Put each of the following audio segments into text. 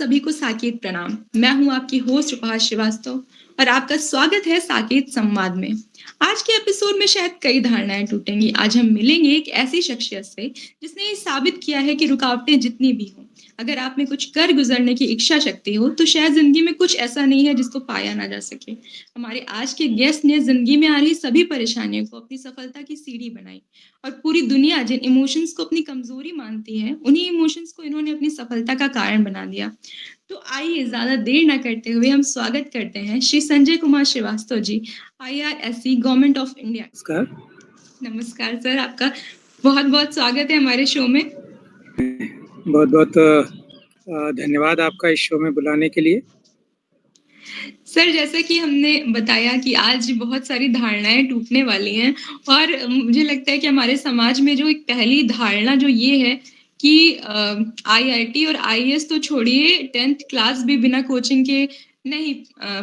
सभी को साकेत प्रणाम। मैं हूं आपकी होस्ट उपहास श्रीवास्तव और आपका स्वागत है साकेत संवाद में। आज के एपिसोड में शायद कई धारणाएं टूटेंगी। आज हम मिलेंगे एक ऐसी शख्सियत से जिसने ये साबित किया है कि रुकावटें जितनी भी हों, अगर आप में कुछ कर गुजरने की इच्छा शक्ति हो तो शायद जिंदगी में कुछ ऐसा नहीं है जिसको पाया ना जा सके। हमारे आज के गेस्ट ने जिंदगी में आ रही सभी परेशानियों को अपनी सफलता की सीढ़ी बनाई और पूरी दुनिया जिन इमोशंस को अपनी कमजोरी मानती है, उन्हीं इमोशंस को इन्होंने अपनी सफलता का कारण बना दिया। तो आइए ज्यादा देर ना करते हुए हम स्वागत करते हैं Shri Sanjay Kumar Srivastava ji, IRSC government of India. नमस्कार। नमस्कार सर, आपका बहुत बहुत स्वागत है हमारे शो में। बहुत बहुत धन्यवाद आपका इस शो में बुलाने के लिए। सर, जैसा कि हमने बताया कि आज बहुत सारी धारणाएं टूटने वाली हैं और मुझे लगता है कि हमारे समाज में जो एक पहली धारणा जो ये है कि IIT और IAS तो छोड़िए, 10th क्लास भी बिना कोचिंग के नहीं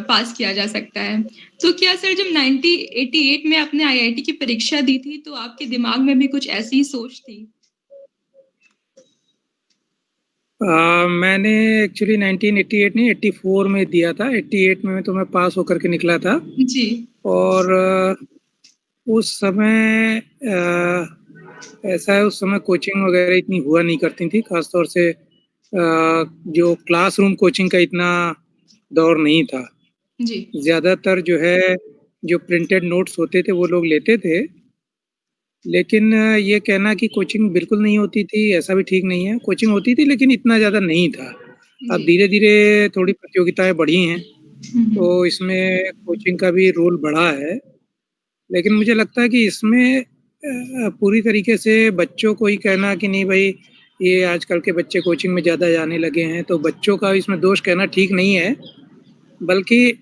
पास किया जा सकता है। तो क्या सर, जब 1988 में आपने IIT की परीक्षा दी थी तो आपके दिमाग में भी कुछ ऐसी सोच थी? मैंने एक्चुअली 1988 नहीं 84 में दिया था। 88 में तो मैं पास होकर के निकला था जी। और उस समय ऐसा है, उस समय कोचिंग वगैरह इतनी हुआ नहीं करती थी, खासतौर से जो क्लासरूम कोचिंग का इतना दौर नहीं था। जी। ज़्यादातर जो है जो प्रिंटेड नोट्स होते थे वो लोग लेते थे, लेकिन ये कहना कि कोचिंग बिल्कुल नहीं होती थी ऐसा भी ठीक नहीं है। कोचिंग होती थी लेकिन इतना ज़्यादा नहीं था। अब धीरे-धीरे थोड़ी प्रतियोगिताएँ बढ़ी हैं, तो इसमें कोचिंग का भी रोल बढ़ा है। लेकिन मुझे लगता है कि इसमें पूरी तरीके से बच्चों को ही कहना कि नहीं भाई ये आजकल के बच्चे कोचिंग में ज़्यादा जाने लगे हैं, तो बच्चों का इसमें दोष कहना ठीक नहीं है। बल्कि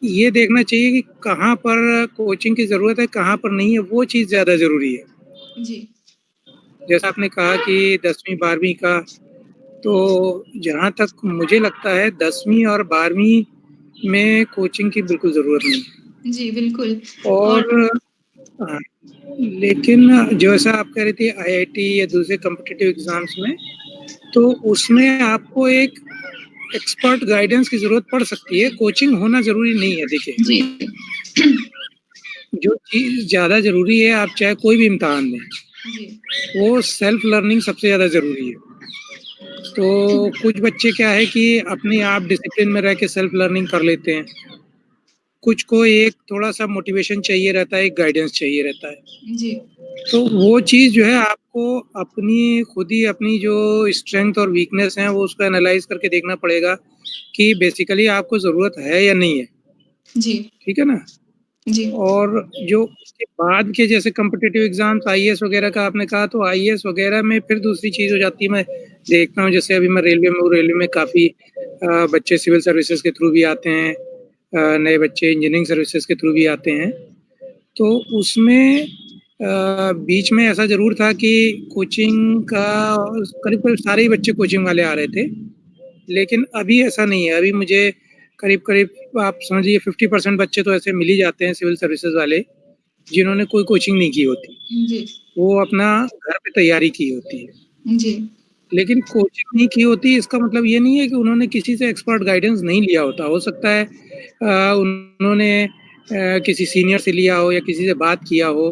ये देखना चाहिए कि कहाँ पर कोचिंग की ज़रूरत है, कहाँ पर नहीं है, वो चीज़ ज़्यादा ज़रूरी है। जी। जैसा आपने कहा कि 10वीं 12वीं का, तो जहाँ तक मुझे लगता है 10वीं और 12वीं में कोचिंग की बिल्कुल ज़रूरत नहीं है। जी, बिल्कुल। और हाँ, लेकिन जैसा आप कह रही थी IIT या दूसरे कॉम्पिटिटिव एग्ज़ाम्स में, तो उसमें आपको एक एक्सपर्ट गाइडेंस की ज़रूरत पड़ सकती है, कोचिंग होना ज़रूरी नहीं है। देखिए, जी। जो चीज़ ज़्यादा ज़रूरी है, आप चाहे कोई भी इम्तिहान दें, वो सेल्फ लर्निंग सबसे ज़्यादा ज़रूरी है। तो कुछ बच्चे क्या है कि अपने आप डिसिप्लिन में रह के सेल्फ लर्निंग कर लेते हैं। कुछ को एक थोड़ा-सा मोटिवेशन चाहिए रहता है, एक गाइडेंस चाहिए रहता है। जी। तो वो चीज़ जो है आपको अपनी खुद ही अपनी जो स्ट्रेंथ और वीकनेस है, वो उसको एनालाइज़ करके देखना पड़ेगा कि बेसिकली आपको ज़रूरत है या नहीं है। जी। ठीक है ना? जी। और जो उसके बाद के जैसे कॉम्पिटिटिव एग्ज़ाम्स IAS वगैरह का आपने कहा, तो IAS वगैरह में फिर दूसरी चीज़ हो जाती है। मैं देखता हूँ जैसे अभी मैं रेलवे में हूँ, रेलवे में काफ़ी बच्चे सिविल सर्विसेज़ के थ्रू भी आते हैं, नए बच्चे इंजीनियरिंग सर्विसेज़ के थ्रू भी आते हैं। तो उसमें बीच में ऐसा ज़रूर था कि कोचिंग का करीब-करीब सारे ही बच्चे कोचिंग वाले आ रहे थे, लेकिन अभी ऐसा नहीं है। अभी मुझे करीब-करीब आप समझिए 50% बच्चे तो ऐसे मिल ही जाते हैं सिविल सर्विसेज़ वाले, जिन्होंने कोई कोचिंग नहीं की होती। जी। वो अपना घर पे तैयारी की होती है। जी। लेकिन कोचिंग नहीं की होती इसका मतलब ये नहीं है कि उन्होंने किसी से एक्सपर्ट गाइडेंस नहीं लिया होता। हो सकता है उन्होंने किसी सीनियर से लिया हो या किसी से बात किया हो,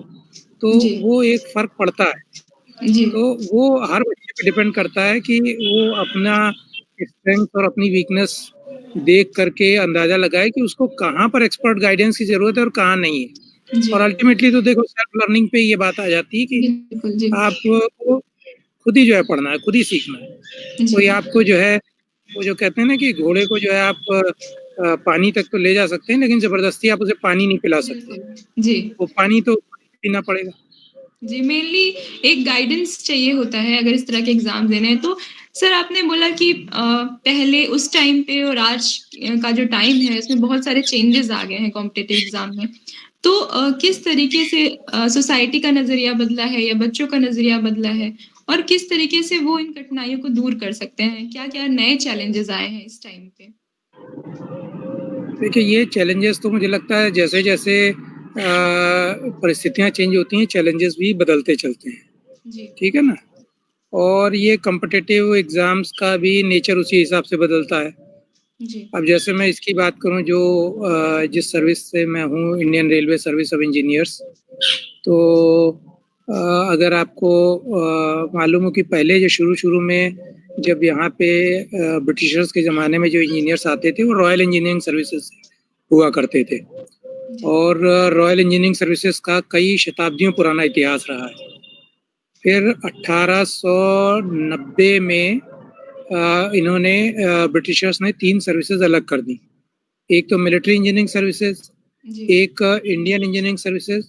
तो जी। वो एक फ़र्क पड़ता है। जी। तो वो हर बच्चे पे डिपेंड करता है कि वो अपना स्ट्रेंथ और अपनी वीकनेस देख करके अंदाज़ा लगाए कि उसको कहाँ पर एक्सपर्ट गाइडेंस की ज़रूरत है और कहाँ नहीं है। जी। और अल्टीमेटली तो देखो सेल्फ लर्निंग पे ये बात आ जाती है कि बिल्कुल, जी। आपको खुद ही जो है पढ़ना है, खुद ही सीखना है। कोई आपको जो है वो जो कहते हैं ना कि घोड़े को जो है आप पानी तक तो ले जा सकते हैं, लेकिन ज़बरदस्ती आप उसे पानी नहीं पिला सकते। बिल्कुल। जी। वो पानी तो पीना पड़ेगा। जी, मेनली एक गाइडेंस चाहिए होता है अगर इस तरह के एग्ज़ाम देने हैं। तो सर, आपने बोला कि पहले उस टाइम पे और आज का जो टाइम है इसमें बहुत सारे चेंजेस आ गए हैं कॉम्पिटिटिव एग्ज़ाम में। तो किस तरीके से सोसाइटी का नज़रिया बदला है या बच्चों का नज़रिया बदला है? और किस तरीके से वो इन कठिनाइयों को दूर कर सकते हैं? क्या-क्या नए चैलेंजेस आए हैं इस टाइम पे? देखिए, ये चैलेंजेस तो मुझे लगता है जैसे-जैसे परिस्थितियाँ चेंज होती हैं, चैलेंजेस भी बदलते चलते हैं। जी। ठीक है ना? और ये कॉम्पिटिटिव एग्ज़ाम्स का भी नेचर उसी हिसाब से बदलता है। जी। अब जैसे मैं इसकी बात करूँ जो जिस सर्विस से मैं हूँ, Indian railway service of engineers, तो अगर आपको मालूम हो कि पहले जो शुरू-शुरू में जब यहाँ पे ब्रिटिशर्स के ज़माने में जो इंजीनियर्स आते थे, वो रॉयल इंजीनियरिंग सर्विसेज़ हुआ करते थे जी। और रॉयल इंजीनियरिंग सर्विसेज़ का कई शताब्दियों पुराना इतिहास रहा है। फिर 1890 में इन्होंने ब्रिटिशर्स ने 3 सर्विसेज़ अलग कर दी। एक तो मिलिट्री इंजीनियरिंग सर्विसेज़, जी। एक इंडियन इंजीनियरिंग सर्विसेज़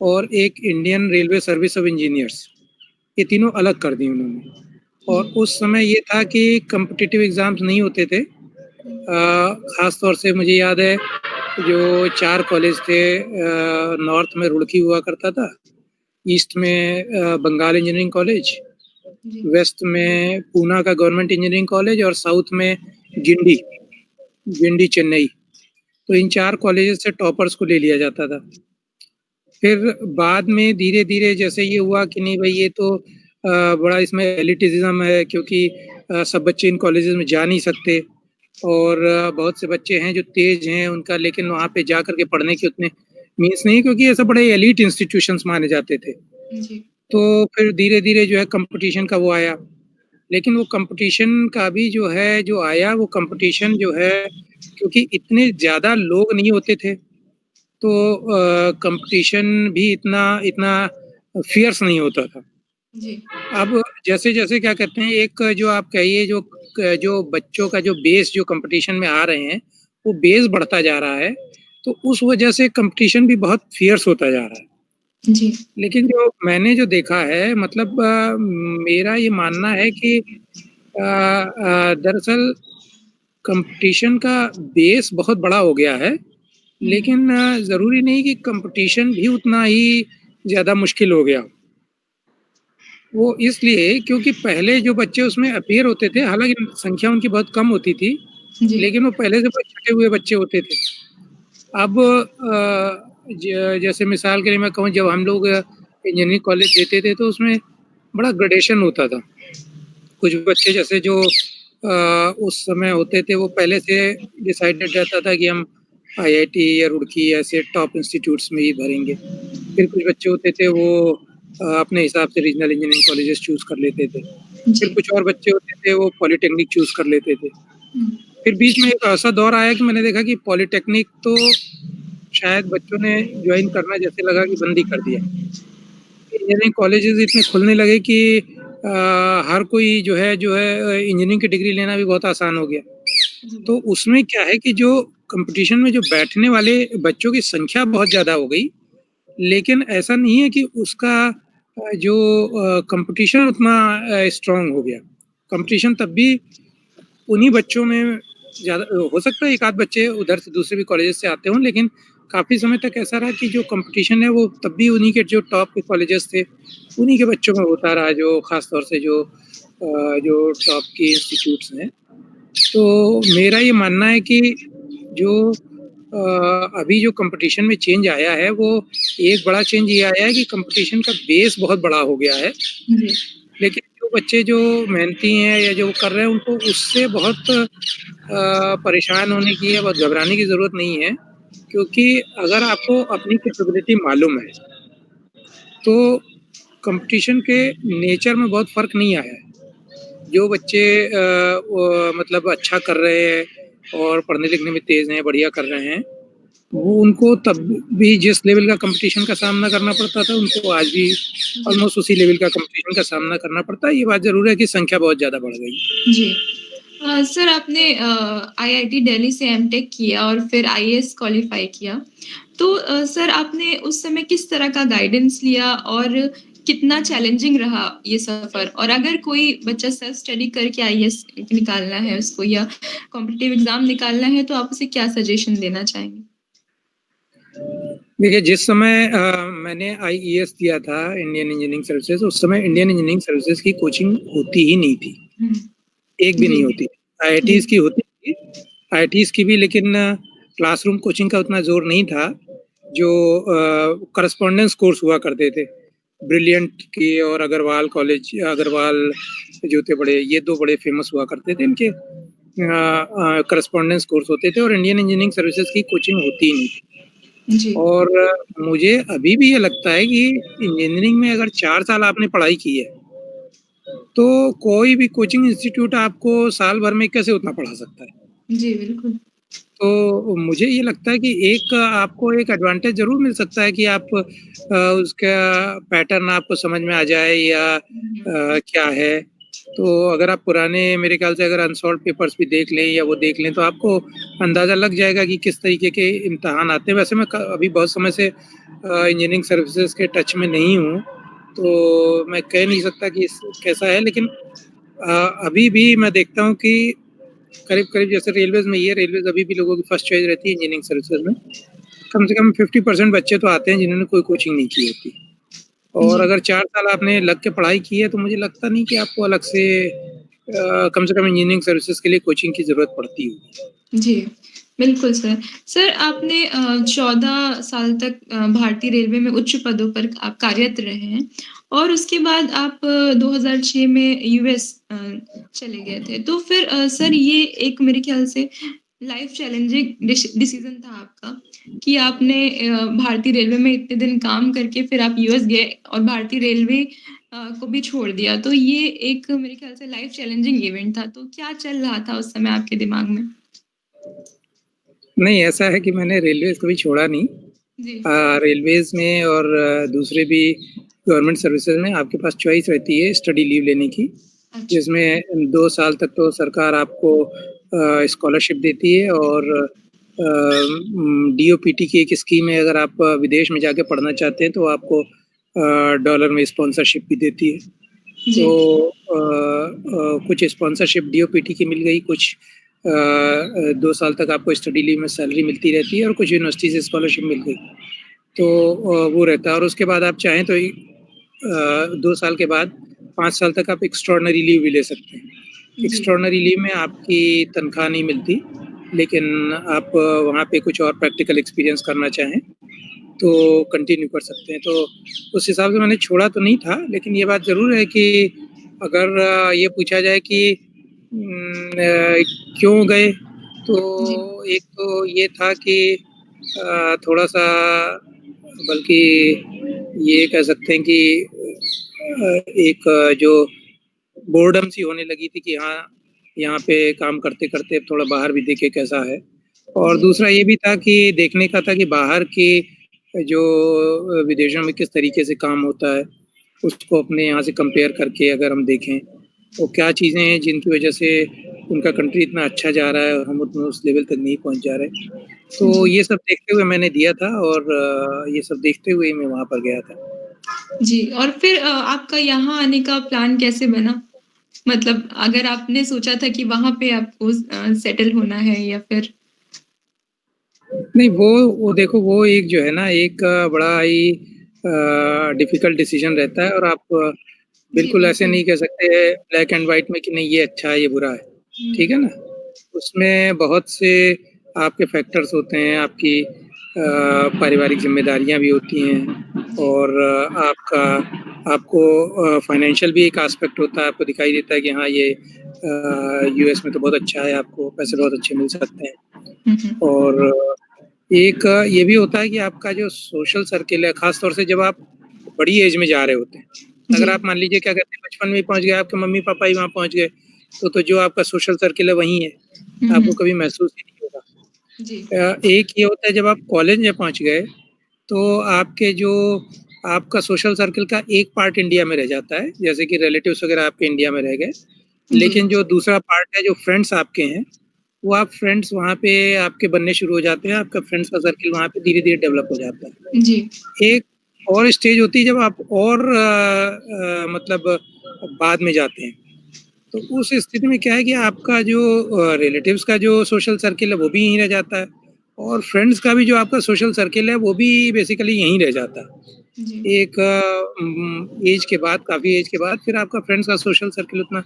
और एक Indian railway service of engineers. ये तीनों अलग कर दी उन्होंने। और जी। उस समय ये था कि कॉम्पिटिटिव एग्ज़ाम्स नहीं होते थे। ख़ास तौर से मुझे याद है जो 4 कॉलेज थे, नॉर्थ में रुड़की हुआ करता था, ईस्ट में बंगाल इंजीनियरिंग कॉलेज, जी। वेस्ट में पूना का गवर्नमेंट इंजीनियरिंग कॉलेज और साउथ में गिंडी, गिंडी चेन्नई। तो इन 4 कॉलेजेस से टॉपर्स को ले लिया जाता था। फिर बाद में धीरे-धीरे जैसे ये हुआ कि नहीं भई ये तो बड़ा इसमें एलिटिज़्म है क्योंकि सब बच्चे इन कॉलेजेस में जा नहीं सकते और बहुत से बच्चे हैं जो तेज़ हैं उनका लेकिन वहाँ पे जा कर के पढ़ने के उतने मीन्स नहीं क्योंकि ये सब बड़े एलीट इंस्टीट्यूशंस माने जाते थे। जी। तो फिर धीरे-धीरे जो है कॉम्पिटिशन का वो आया। लेकिन वो कॉम्पिटिशन का भी जो है जो आया वो कॉम्पिटिशन जो है क्योंकि इतने ज़्यादा लोग नहीं होते थे, तो कॉम्पिटिशन भी इतना इतना फ़ियर्स नहीं होता था। जी। अब जैसे-जैसे क्या कहते हैं एक जो आप कहिए जो बच्चों का जो बेस जो कॉम्पिटिशन में आ रहे हैं, वो बेस बढ़ता जा रहा है, तो उस वजह से कॉम्पिटिशन भी बहुत फ़ियर्स होता जा रहा है। जी। लेकिन जो मैंने जो देखा है मतलब मेरा ये मानना है कि दरअसल कॉम्पिटिशन का बेस बहुत बड़ा हो गया है, हुँ। लेकिन ज़रूरी नहीं कि कॉम्पिटिशन भी उतना ही ज़्यादा मुश्किल हो गया हो। वो इसलिए क्योंकि पहले जो बच्चे उसमें अपीयर होते थे, हालाँकि संख्या उनकी बहुत कम होती थी, जी। लेकिन वो पहले से बहुत छँटे हुए बच्चे होते थे। अब जैसे मिसाल के लिए मैं कहूँ जब हम लोग इंजीनियरिंग कॉलेज देते थे तो उसमें बड़ा ग्रेडेशन होता था। कुछ बच्चे जैसे जो उस समय होते थे वो पहले से डिसाइडेड रहता था कि हम आईआईटी या रुड़की ऐसे टॉप इंस्टीट्यूट्स में ही भरेंगे। फिर कुछ बच्चे होते थे वो अपने हिसाब से रीजनल इंजीनियरिंग कॉलेजेस चूज़ कर लेते थे। फिर जी। कुछ और बच्चे होते थे वो पॉलिटेक्निक चूज़ कर लेते थे। हुँ। फिर बीच में एक ऐसा दौर आया कि मैंने देखा कि पॉलिटेक्निक तो शायद बच्चों ने जॉइन करना जैसे लगा कि बंद ही कर दिया। इंजीनियरिंग कॉलेजेस इतने खुलने लगे कि हर कोई जो है इंजीनियरिंग की डिग्री लेना भी बहुत आसान हो गया। जी। तो उसमें क्या है कि जो कॉम्पिटिशन में जो बैठने वाले बच्चों की संख्या बहुत ज़्यादा हो गई, लेकिन ऐसा नहीं है कि उसका जो कॉम्पिटिशन उतना स्ट्रॉन्ग हो गया। कॉम्पिटिशन तब भी उन्हीं बच्चों में ज़्यादा हो सकता है एक आध बच्चे उधर से दूसरे भी कॉलेजेस से आते हों, लेकिन काफ़ी समय तक ऐसा रहा कि जो कॉम्पिटिशन है वो तब भी उन्हीं के जो टॉप के कॉलेजेस थे, उन्हीं के बच्चों में होता रहा जो ख़ास तौर से जो टॉप की इंस्टीट्यूट्स हैं। तो मेरा ये मानना है कि जो अभी जो कॉम्पिटिशन में चेंज आया है वो एक बड़ा चेंज ये आया है कि कॉम्पिटिशन का बेस बहुत बड़ा हो गया है। जी। लेकिन जो बच्चे जो मेहनती हैं या जो कर रहे हैं उनको उससे बहुत परेशान होने की या बहुत घबराने की ज़रूरत नहीं है, क्योंकि अगर आपको अपनी कैपेबिलिटी मालूम है, तो कॉम्पिटिशन के नेचर में बहुत फ़र्क नहीं आया है। जो बच्चे वो मतलब अच्छा कर रहे हैं और पढ़ने-लिखने में तेज़ हैं, बढ़िया कर रहे हैं, वो उनको तब भी जिस लेवल का कॉम्पिटिशन का सामना करना पड़ता था, उनको आज भी जी। ऑलमोस्ट उसी लेवल का कॉम्पिटिशन का सामना करना पड़ता है। ये बात ज़रूर है कि संख्या बहुत ज़्यादा बढ़ गई है। जी। सर आपने आईआईटी दिल्ली से एमटेक किया और फिर आईएएस क्वालीफाई किया। तो सर आपने उस समय किस तरह का गाइडेंस लिया और कितना चैलेंजिंग रहा ये सफ़र? और अगर कोई बच्चा सेल्फ स्टडी करके आईएएस निकालना है उसको या कॉम्पिटिटिव एग्ज़ाम निकालना है तो आप उसे क्या सजेशन देना चाहेंगे? देखिए, जिस समय मैंने आईईएस दिया था इंडियन इंजीनियरिंग सर्विसेज़, उस समय इंडियन इंजीनियरिंग सर्विसेज़ की कोचिंग होती ही नहीं थी। हुँ। एक भी नहीं जी। होती। जी। आईआईटीज़ की होती थी, आईआईटीज़ की भी लेकिन क्लासरूम कोचिंग का उतना ज़ोर नहीं था, जो कॉरेस्पॉन्डेंस कोर्स हुआ करते थे। ब्रिलियंट की और अग्रवाल कॉलेज, अग्रवाल जो थे बड़े, ये 2 बड़े फेमस हुआ करते थे। इनके करस्पॉन्डेंस कोर्स होते थे और इंडियन इंजीनियरिंग सर्विसेज की कोचिंग होती ही नहीं थी। जी। और मुझे अभी भी ये लगता है कि इंजीनियरिंग में अगर 4 साल आपने पढ़ाई की है, तो कोई भी कोचिंग इंस्टीट्यूट आपको साल भर में कैसे उतना पढ़ा सकता है? जी, बिल्कुल। तो मुझे ये लगता है कि एक आपको एक एडवांटेज ज़रूर मिल सकता है कि आप उसका पैटर्न आपको समझ में आ जाए या क्या है। तो अगर आप पुराने, मेरे ख्याल से अगर अनसॉल्व्ड पेपर्स भी देख लें या वो देख लें, तो आपको अंदाज़ा लग जाएगा कि किस तरीके के इम्तिहान आते हैं। वैसे मैं अभी बहुत समय से इंजीनियरिंग सर्विसेज के टच में नहीं हूँ, तो मैं कह नहीं सकता कि कैसा है, लेकिन अभी भी मैं देखता हूँ कि करीब-करीब जैसे रेलवेज़ में ये रेलवेज़ अभी भी लोगों की फर्स्ट चॉइस रहती है इंजीनियरिंग सर्विसेज में। कम से कम 50% बच्चे तो आते हैं जिन्होंने कोई कोचिंग नहीं की होती। और अगर 4 साल आपने लग के पढ़ाई की है, तो मुझे लगता नहीं कि आपको अलग से कम से कम इंजीनियरिंग सर्विसेज के लिए कोचिंग की ज़रूरत पड़ती होगी। जी, बिल्कुल सर। सर आपने 14 साल तक भारतीय रेलवे में उच्च पदों पर आप कार्यरत रहे हैं और उसके बाद आप 2006 में यूएस चले गए थे। तो फिर सर ये एक मेरे ख़्याल से लाइफ़ चैलेंजिंग डिसीज़न था आपका कि आपने भारतीय रेलवे में इतने दिन काम करके फिर आप यूएस गए और भारतीय रेलवे को भी छोड़ दिया। तो ये एक मेरे ख़्याल से लाइफ़ चैलेंजिंग इवेंट था। तो क्या चल रहा था उस समय आपके दिमाग में? नहीं, ऐसा है कि मैंने रेलवेज़ कभी छोड़ा नहीं। जी। रेलवेज़ में और दूसरे भी गवर्नमेंट सर्विसेज में आपके पास चॉइस रहती है स्टडी लीव लेने की, अच्छा। जिसमें 2 साल तक तो सरकार आपको स्कॉलरशिप देती है और डीओपीटी की एक स्कीम है, अगर आप विदेश में जाके पढ़ना चाहते हैं तो आपको डॉलर में स्पॉन्सरशिप भी देती है। जी। तो कुछ स्पॉन्सरशिप डीओपीटी की मिल गई, कुछ 2 साल तक आपको स्टडी लीव में सैलरी मिलती रहती है और कुछ यूनिवर्सिटी से स्कॉलरशिप मिल गई। तो वो रहता है और उसके बाद आप चाहें तो 2 साल के बाद 5 साल तक आप एक्स्ट्राऑर्डिनरी लीव भी ले सकते हैं। जी। एक्स्ट्राऑर्डिनरी लीव में आपकी तनख्वाह नहीं मिलती, लेकिन आप वहाँ पे कुछ और प्रैक्टिकल एक्सपीरियंस करना चाहें, तो कंटिन्यू कर सकते हैं। तो उस हिसाब से मैंने छोड़ा तो नहीं था, लेकिन ये बात ज़रूर है कि अगर ये पूछा जाए कि क्यों गए? तो जी। एक तो ये था कि थोड़ा-सा, बल्कि ये कह सकते हैं कि एक जो बोर्डम सी होने लगी थी कि हाँ, यहाँ पे काम करते-करते अब थोड़ा बाहर भी देखें कैसा है। और जी। दूसरा ये भी था कि देखने का था कि बाहर के जो विदेशों में किस तरीके से काम होता है, उसको अपने यहाँ से कंपेयर करके अगर हम देखें, तो क्या चीज़ें हैं जिनकी वजह से उनका कंट्री इतना अच्छा जा रहा है और हम उतना उस लेवल तक नहीं पहुँच जा रहे। तो जी। ये सब देखते हुए मैंने दिया था और ये सब देखते हुए मैं वहाँ पर गया था। जी, और फिर आपका यहाँ आने का प्लान कैसे बना? मतलब अगर आपने सोचा था कि वहाँ पे आपको सेटल होना है या फिर नहीं, वो देखो, वो एक जो है ना, एक बड़ा ही डिफ़िकल्ट डिसीज़न रहता है और आप जी, बिल्कुल ऐसे बिल्कुल। नहीं कह सकते ब्लैक एंड व्हाइट में कि नहीं ये अच्छा है, ये बुरा है। ठीक है हुँ। ना? उसमें बहुत से आपके फैक्टर्स होते हैं, आपकी पारिवारिक ज़िम्मेदारियाँ भी होती हैं जी। और आपको फाइनेंशियल भी एक एस्पेक्ट होता है, आपको दिखाई देता है कि हाँ, ये यूएस में तो बहुत अच्छा है, आपको पैसे जी। बहुत अच्छे मिल सकते हैं। हुँ, हुँ। और एक ये भी होता है कि आपका जो सोशल सर्किल है, ख़ास तौर से जब आप बड़ी एज में जा रहे होते हैं। जी। अगर आप मान लीजिए क्या कहते हैं बचपन में ही पहुँच गए, आपके मम्मी-पापा ही वहाँ पहुँच गए, तो जो आपका सोशल सर्किल है वही है, हुँ, आपको हुँ। कभी महसूस ही नहीं होगा। जी। एक ये होता है जब आप कॉलेज में पहुँच गए, तो आपके जो आपका सोशल सर्किल का एक पार्ट इंडिया में रह जाता है, जैसे कि रिलेटिव्स वगैरह आपके इंडिया में रह गए। जी। लेकिन जो दूसरा पार्ट है, जो फ्रेंड्स आपके हैं, वो आप फ्रेंड्स वहाँ पे आपके बनने शुरू हो जाते हैं, आपका फ्रेंड्स का सर्किल वहाँ पे धीरे-धीरे डेवलप हो जाता है। जी। एक और स्टेज होती है जब आप और मतलब बाद में जाते हैं, तो उस स्थिति में क्या है कि आपका जो रिलेटिव्स का जो सोशल सर्किल है, वो भी यहीं रह जाता है और फ्रेंड्स का भी जो आपका सोशल सर्किल है, वो भी बेसिकली यहीं रह जाता है। जी। एक एज के बाद, काफ़ी एज के बाद फिर आपका फ्रेंड्स का सोशल सर्किल उतना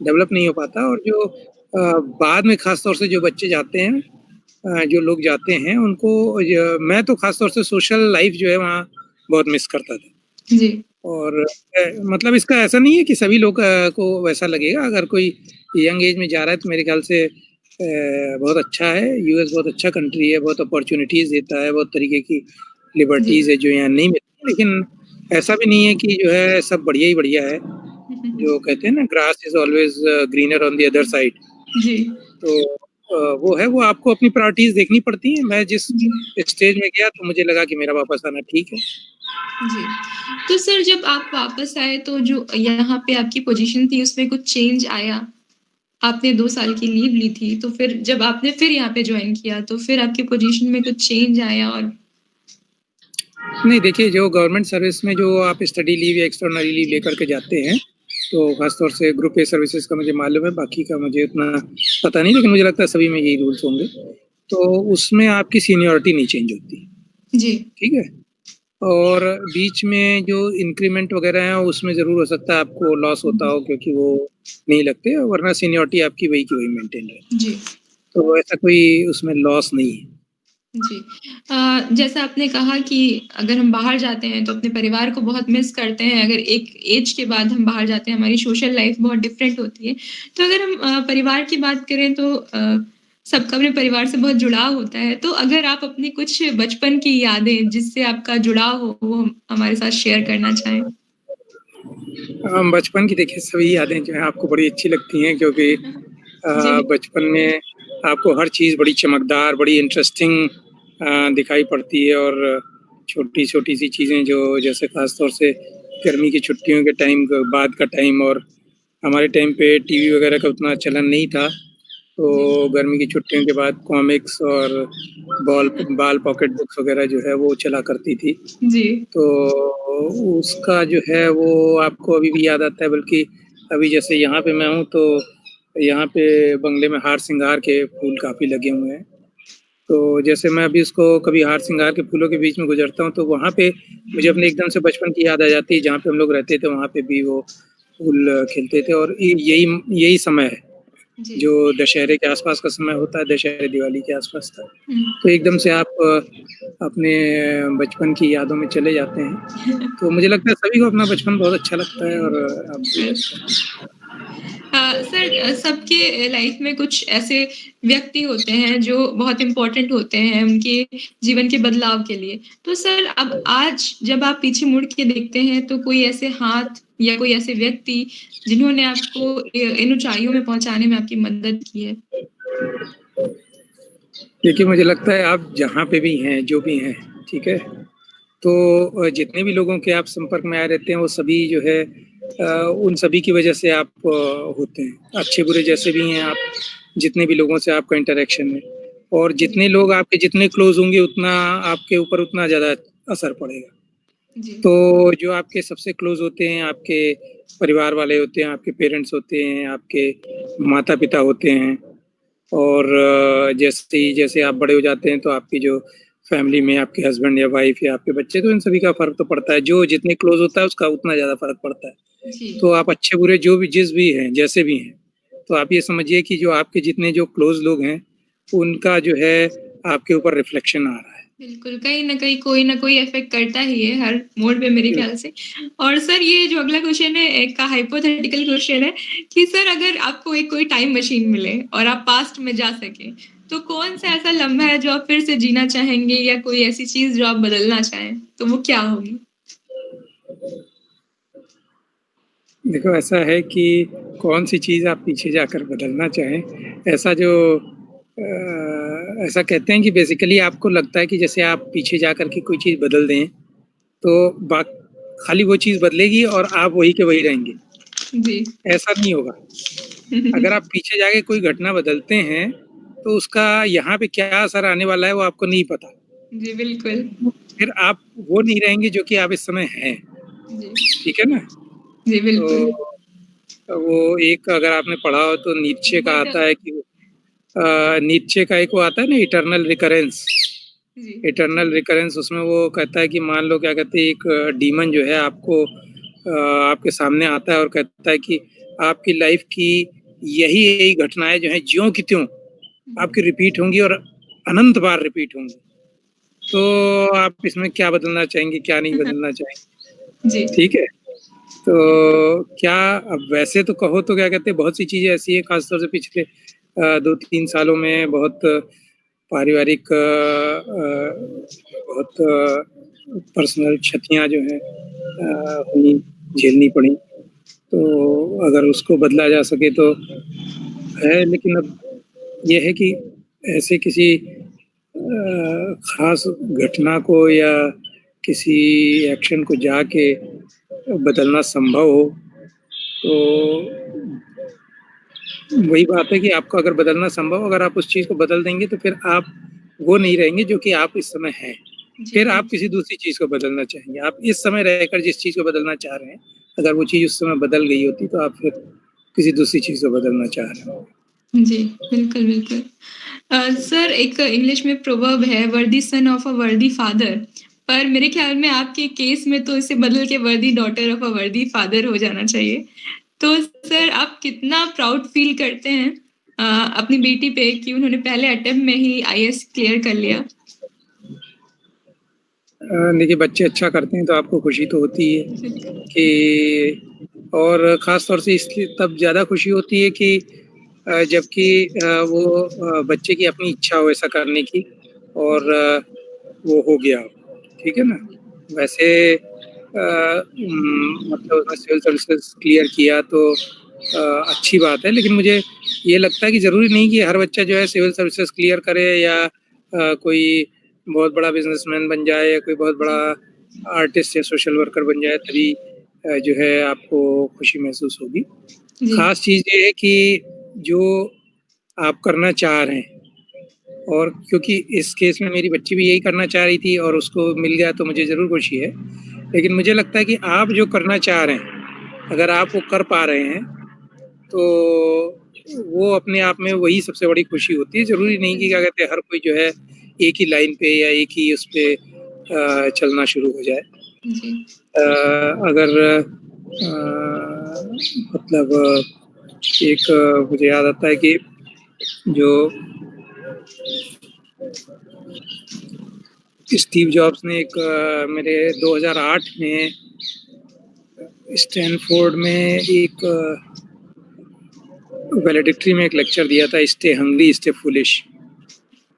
डेवलप नहीं हो पाता और जो बाद में ख़ास तौर से जो बच्चे जाते हैं, जो लोग जाते हैं उनको मैं तो ख़ास तौर से सोशल लाइफ़ जो है वहाँ बहुत मिस करता था। जी। और मतलब इसका ऐसा नहीं है कि सभी लोग को वैसा लगेगा। अगर कोई यंग एज में जा रहा है तो मेरे ख्याल से बहुत अच्छा है। यूएस बहुत अच्छा कंट्री है, बहुत अपॉर्चुनिटीज़ देता है, बहुत तरीके की जी। लिबर्टीज़ है जो यहाँ नहीं मिलती। लेकिन ऐसा भी नहीं है कि जो है सब बढ़िया ही बढ़िया है। जो कहते हैं ना, grass is always greener on the other side. जी। तो वो है, वो आपको अपनी प्रायोरिटीज़ देखनी पड़ती हैं। मैं जिस जी। स्टेज में गया तो मुझे लगा कि मेरा वापस आना ठीक है। जी। तो सर जब आप वापस आए तो जो यहाँ पे आपकी पोज़ीशन थी उसमें कुछ चेंज आया? आपने 2 साल की लीव ली थी, तो फिर जब आपने फिर यहाँ पे जॉइन किया, तो फिर आपकी पोज़ीशन में कुछ चेंज आया और नहीं, देखिए, जो गवर्नमेंट सर्विस में जो आप स्टडी लीव या एक्स्ट्राऑर्डिनरी लीव लेकर के जाते हैं, तो ख़ास तौर से ग्रुप ए सर्विसेज़ का मुझे मालूम है, बाकी का मुझे उतना पता नहीं, लेकिन मुझे लगता है सभी में यही रूल्स होंगे। तो उसमें आपकी सीनियॉरिटी नहीं चेंज होती, जी। ठीक है? और बीच में जो इंक्रीमेंट वगैरह है, उसमें ज़रूर हो सकता है आपको लॉस होता हो, क्योंकि वो नहीं लगते, वरना सीनियॉरिटी आपकी वही की वही मेंटेन रहती है। जी। तो ऐसा कोई उसमें लॉस नहीं है। जी। जैसा आपने कहा कि अगर हम बाहर जाते हैं तो अपने परिवार को बहुत मिस करते हैं, अगर एक एज के बाद हम बाहर जाते हैं, हमारी सोशल लाइफ़ बहुत डिफरेंट होती है। तो अगर हम परिवार की बात करें तो सबका अपने परिवार से बहुत जुड़ाव होता है। तो अगर आप अपनी कुछ बचपन की यादें जिससे आपका जुड़ाव हो, वो हम हमारे साथ शेयर करना चाहें? बचपन की देखिए सभी यादें जो हैं आपको बड़ी अच्छी लगती हैं, क्योंकि जी। बचपन में आपको हर चीज़ बड़ी चमकदार, बड़ी इंटरेस्टिंग दिखाई पड़ती है। और छोटी-छोटी सी चीज़ें जो जैसे ख़ास तौर से गर्मी की छुट्टियों के टाइम क बाद का टाइम, और हमारे टाइम पे टीवी वगैरह का उतना चलन नहीं था। तो जी। गर्मी की छुट्टियों के बाद कॉमिक्स और बाल पॉकेट बुक्स वगैरह जो है वो चला करती थी। जी। तो उसका जो है वो आपको अभी भी याद आता है। बल्कि अभी जैसे यहाँ पे मैं हूँ, तो यहाँ पे बंगले में हार सिंगार के फूल काफ़ी लगे हुए हैं। तो जैसे मैं अभी उसको कभी हार सिंगार के फूलों के बीच में गुज़रता हूँ, तो वहाँ पे मुझे अपने एकदम से बचपन की याद आ जाती है, जहाँ पे हम लोग रहते थे, वहाँ पे भी वो फूल खिलते थे। और यही यही समय है, जी। जो दशहरे के आस-पास का समय होता है, दशहरे दिवाली के आस-पास का। हुँ। तो एकदम से आप अपने बचपन की यादों में चले जाते हैं। तो मुझे लगता है सभी को अपना बचपन बहुत अच्छा लगता है, और आपको भी अच्छा है। सर सबके लाइफ में कुछ ऐसे व्यक्ति होते हैं जो बहुत इम्पोर्टेंट होते हैं उनके जीवन के बदलाव के लिए। तो सर अब आज जब आप पीछे मुड़ के देखते हैं तो कोई ऐसे हाथ या कोई ऐसे व्यक्ति जिन्होंने आपको इन ऊँचाइयों में पहुँचाने में आपकी मदद की है? देखिए, मुझे लगता है आप जहाँ पे भी हैं, जो भी हैं, ठीक है? तो जितने भी लोगों के आप संपर्क में आए रहते हैं, वो सभी जो है उन सभी की वजह से आप होते हैं। अच्छे-बुरे जैसे भी हैं आप, जितने भी लोगों से आपका इंटरैक्शन है, और जी। जितने लोग आपके जितने क्लोज़ होंगे, उतना आपके ऊपर उतना ज़्यादा असर पड़ेगा। जी। तो जो आपके सबसे क्लोज़ होते हैं, आपके परिवार वाले होते हैं, आपके पेरेंट्स होते हैं, आपके माता-पिता होते हैं। और जैसे आप बड़े हो जाते हैं, तो आपकी जो फैमिली में आपके हस्बैंड या वाइफ़ या आपके बच्चे, तो इन सभी का फ़र्क तो पड़ता है। जो जितने क्लोज़ होता है, उसका उतना ज़्यादा फ़र्क पड़ता है। जी। तो आप अच्छे-बुरे जो भी जिस भी हैं, जैसे भी हैं, तो आप ये समझिए कि जो आपके जितने जो क्लोज़ लोग हैं, उनका जो है आपके ऊपर रिफ्लेक्शन आ रहा है। बिल्कुल, कहीं न कहीं कोई न कोई इफ़ेक्ट करता ही है हर मोड़ पे मेरे हुँ। ख़्याल से। और सर ये जो अगला क्वेश्चन है एक हाइपोथेटिकल क्वेश्चन है कि सर अगर आपको एक कोई टाइम मशीन मिले और आप पास्ट में जा सकें, तो कौन-सा ऐसा लम्हा है जो आप फिर से जीना चाहेंगे या कोई ऐसी चीज़ जो आप बदलना चाहें? तो वो क्या होगी? देखो, ऐसा है कि कौन-सी चीज़ आप पीछे जाकर बदलना चाहें, ऐसा जो ऐसा कहते हैं कि बेसिकली आपको लगता है कि जैसे आप पीछे जाकर के कोई चीज़ बदल दें, तो खाली वो चीज़ बदलेगी और आप वही के वही रहेंगे। जी। ऐसा नहीं होगा। अगर आप पीछे जाके कोई घटना बदलते हैं, तो उसका यहाँ पे क्या असर आने वाला है, वो आपको नहीं पता। जी, बिल्कुल। फिर आप वो नहीं रहेंगे जो कि आप इस समय हैं, जी। ठीक है ना? जी, बिल्कुल। तो वो एक अगर आपने पढ़ा हो, तो नीत्शे का बट आता है कि नीत्शे का एक वो आता है ना, इटर्नल रिकरेंस। जी। इटर्नल रिकरेंस, उसमें वो कहता है कि मान लो क्या कहते हैं, एक डीमन जो है आपको आपके सामने आता है और कहता है कि आपकी लाइफ की यही घटनाएँ जो हैं, ज्यों की त्यों आपकी रिपीट होंगी, और अनंत बार रिपीट होंगी। तो आप इसमें क्या बदलना चाहेंगे, क्या नहीं बदलना चाहेंगे? जी। ठीक है? तो क्या अब वैसे तो कहो तो क्या कहते हैं बहुत सी चीज़ें ऐसी हैं ख़ासतौर से पिछले 2-3 सालों में बहुत पारिवारिक बहुत पर्सनल क्षतियाँ जो हैं हुई, झेलनी पड़ी। तो अगर उसको बदला जा सके तो है, लेकिन अब ये है कि ऐसे किसी ख़ास घटना को या किसी एक्शन को जाके बदलना संभव हो, तो वही बात है कि आपको अगर बदलना संभव हो, अगर आप उस चीज़ को बदल देंगे तो फिर आप वो नहीं रहेंगे जो कि आप इस समय हैं। जी, फिर आप बिल्कुल। किसी दूसरी चीज़ को बदलना चाहेंगे। आप इस समय रहकर जिस चीज़ को बदलना चाह रहे हैं, अगर वो चीज़ उस समय बदल गई होती तो आप फिर किसी दूसरी चीज़ को बदलना चाह रहे होंगे। जी, बिल्कुल, बिल्कुल। सर एक इंग्लिश में प्रोवर्ब है वर्दी सन ऑफ अ वर्दी फादर, पर मेरे ख्याल में आपके केस में तो इसे बदल के वर्दी डॉटर ऑफ अ वर्दी फादर हो जाना चाहिए। तो सर आप कितना प्राउड फ़ील करते हैं अ, अपनी बेटी पे कि उन्होंने पहले अटेम्प्ट में ही आईएएस क्लियर कर लिया? देखिए बच्चे अच्छा करते हैं तो आपको खुशी तो होती है बिल्कुल। कि और ख़ास तौर से इसलिए तब ज़्यादा खुशी होती है कि जबकि वो बच्चे की अपनी इच्छा हो ऐसा करने की और वो हो गया हो, ठीक है ना? वैसे मतलब उसने सिविल सर्विसेज़ क्लियर किया तो अच्छी बात है, लेकिन मुझे ये लगता है कि ज़रूरी नहीं कि हर बच्चा जो है सिविल सर्विसेज़ क्लियर करे या कोई बहुत बड़ा बिज़नेसमैन बन जाए या कोई बहुत बड़ा जी, आर्टिस्ट या सोशल वर्कर बन जाए तभी जो है आपको खुशी महसूस होगी। जी, ख़ास चीज़ ये है कि जो आप करना चाह रहे हैं और क्योंकि इस केस में मेरी बच्ची भी यही करना चाह रही थी और उसको मिल गया तो मुझे ज़रूर खुशी है। लेकिन मुझे लगता है कि आप जो करना चाह रहे हैं, अगर आप वो कर पा रहे हैं, तो वो अपने आप में वही सबसे बड़ी खुशी होती है। ज़रूरी नहीं कि क्या बिल्कुल। कहते हैं हर कोई जो है एक ही लाइन पे या एक ही उस पे चलना शुरू हो जाए। जी, अगर मतलब एक मुझे याद आता है कि जो स्टीव जॉब्स ने एक मेरे 2008 में स्टैनफोर्ड में एक वैलेडिक्टरी में एक लेक्चर दिया था, स्टे हंग्री स्टे फूलिश,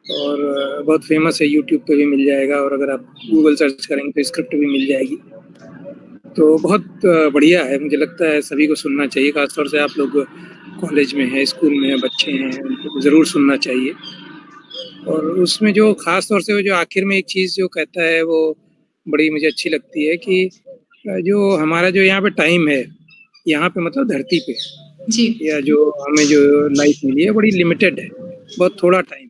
और बहुत फेमस है, यूट्यूब पे भी मिल जाएगा और अगर आप गूगल सर्च करेंगे तो स्क्रिप्ट भी मिल जाएगी। तो बहुत बढ़िया है, मुझे लगता है सभी को सुनना चाहिए, खासतौर से आप लोग कॉलेज में हैं, स्कूल में हैं, बच्चे हैं, उनको ज़रूर सुनना चाहिए। और उसमें जो ख़ास तौर से वो जो आखिर में एक चीज़ जो कहता है वो बड़ी मुझे अच्छी लगती है कि जो हमारा जो यहाँ पे टाइम है, यहाँ पे मतलब धरती पे जी, या जो हमें जो लाइफ मिली है बड़ी लिमिटेड है, बहुत थोड़ा टाइम।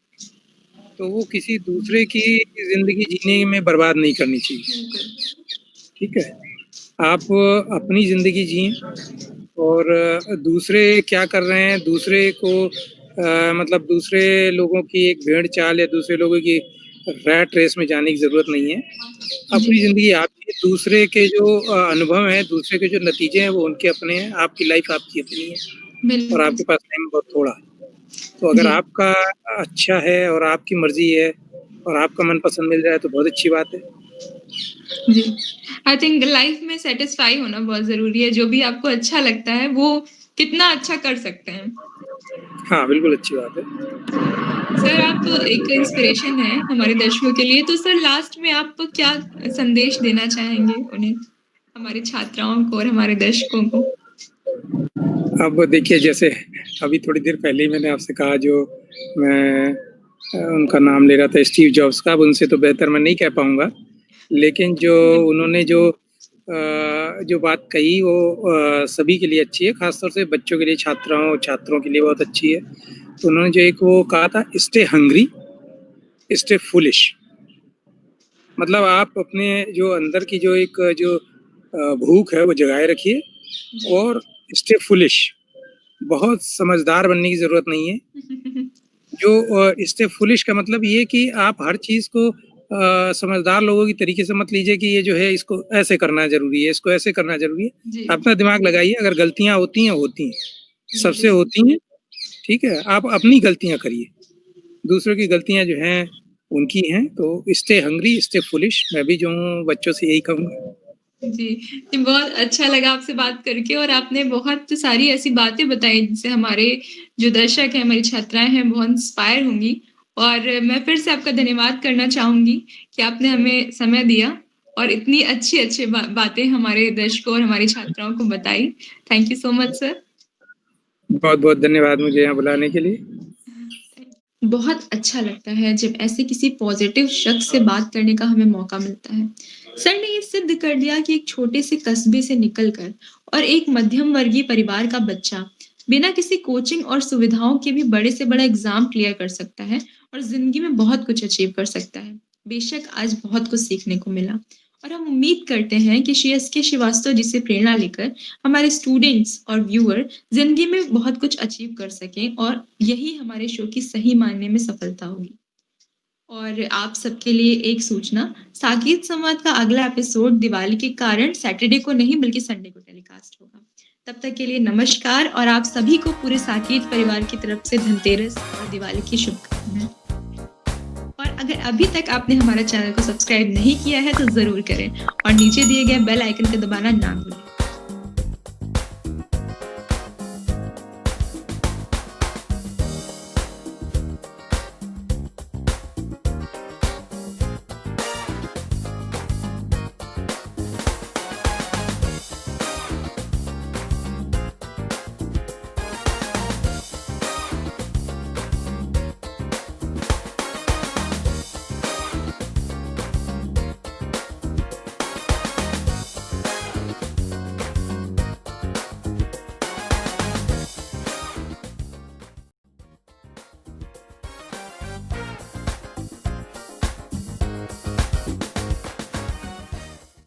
तो वो किसी दूसरे की ज़िंदगी जीने में बर्बाद नहीं करनी चाहिए, बिल्कुल। ठीक है? आप अपनी ज़िंदगी जिएँ और दूसरे क्या कर रहे हैं, दूसरे को मतलब दूसरे लोगों की एक भेड़-चाल या दूसरे लोगों की रैट रेस में जाने की ज़रूरत नहीं है। जी, अपनी ज़िंदगी आप जिए, दूसरे के जो अनुभव हैं, दूसरे के जो नतीजे हैं, वो उनके अपने हैं, आपकी लाइफ़ आपकी अपनी है और बिल्कुल। आपके पास टाइम बहुत थोड़ा है। तो अगर जी, आपका अच्छा है और आपकी मर्ज़ी है और आपका मनपसंद मिल रहा है, तो बहुत अच्छी बात है। जी। आई थिंक लाइफ़ में सैटिस्फाई होना बहुत ज़रूरी है, जो भी आपको अच्छा लगता है, वो कितना अच्छा कर सकते हैं। हाँ, बिल्कुल अच्छी बात है। सर आप एक इंस्पिरेशन हैं हमारे दर्शकों के लिए, तो सर लास्ट में आप क्या संदेश देना चाहेंगे उन्हें, हमारे छात्राओं को और हमारे दर्शकों को? अब देखिए जैसे अभी थोड़ी देर पहले ही मैंने आपसे कहा जो मैं उनका नाम ले रहा था स्टीव जॉब्स का, अब उनसे तो बेहतर मैं नहीं कह पाऊँगा। लेकिन जो उन्होंने जो बात कही वो सभी के लिए अच्छी है, ख़ासतौर से बच्चों के लिए, छात्रों के लिए बहुत अच्छी है। तो उन्होंने जो एक वो कहा था स्टे हंग्री, स्टे फूलिश, मतलब आप अपने जो अंदर की जो एक जो भूख है वो जगाए रखिए जी। और स्टे फूलिश, बहुत समझदार बनने की ज़रूरत नहीं है। जो स्टे फूलिश का मतलब ये कि आप हर चीज़ को समझदार लोगों की तरीके से मत लीजिए कि ये जो है इसको ऐसे करना ज़रूरी है, इसको ऐसे करना ज़रूरी है। जी, अपना दिमाग लगाइए, अगर गलतियाँ होती हैं, होती हैं, जी, सबसे बिल्कुल। होती हैं, ठीक है? आप अपनी गलतियाँ करिए, दूसरों की गलतियाँ जो हैं, उनकी हैं, तो स्टे हंग्री, स्टे फूलिश, मैं भी जो हूँ बच्चों से यही कहूँगा। जी, जी, बहुत अच्छा लगा आपसे बात करके और आपने बहुत सारी ऐसी बातें बताई जिनसे हमारे जो दर्शक हैं, हमारी छात्राएँ हैं, बहुत इंस्पायर होंगी और मैं फिर से आपका धन्यवाद करना चाहूँगी कि आपने हमें समय दिया और इतनी अच्छी-अच्छी बातें हमारे दर्शकों और हमारी छात्राओं को बताई। Thank you so much sir. बहुत-बहुत धन्यवाद मुझे यहाँ बुलाने के लिए। बहुत अच्छा लगता है जब ऐसे किसी पॉजिटिव शख्स से बात करने का हमें मौका मिलता है। सर ने ये सिद्ध कर दिया कि एक छोटे से कस्बे से निकलकर और एक मध्यम वर्गीय परिवार का बच्चा बिना किसी कोचिंग और सुविधाओं के भी बड़े से बड़ा एग्जाम क्लियर कर सकता है और जिंदगी में बहुत कुछ अचीव कर सकता है। बेशक आज बहुत कुछ सीखने को मिला और हम उम्मीद करते हैं कि सीएसके श्रीवास्तव जी से प्रेरणा लेकर हमारे स्टूडेंट्स और व्यूअर ज़िंदगी में बहुत कुछ अचीव कर सकें और यही हमारे शो की सही मायने में सफलता होगी। और आप सबके लिए एक सूचना, साकेत संवाद का अगला एपिसोड दिवाली के कारण सैटरडे को नहीं बल्कि संडे को टेलीकास्ट होगा। तब तक के लिए नमस्कार और आप सभी को पूरे साकेत परिवार की तरफ से धनतेरस और दिवाली की शुभकामनाएँ। और अगर अभी तक आपने हमारा चैनल को सब्सक्राइब नहीं किया है तो ज़रूर करें और नीचे दिए गए बेल आइकन को दबाना ना भूलें।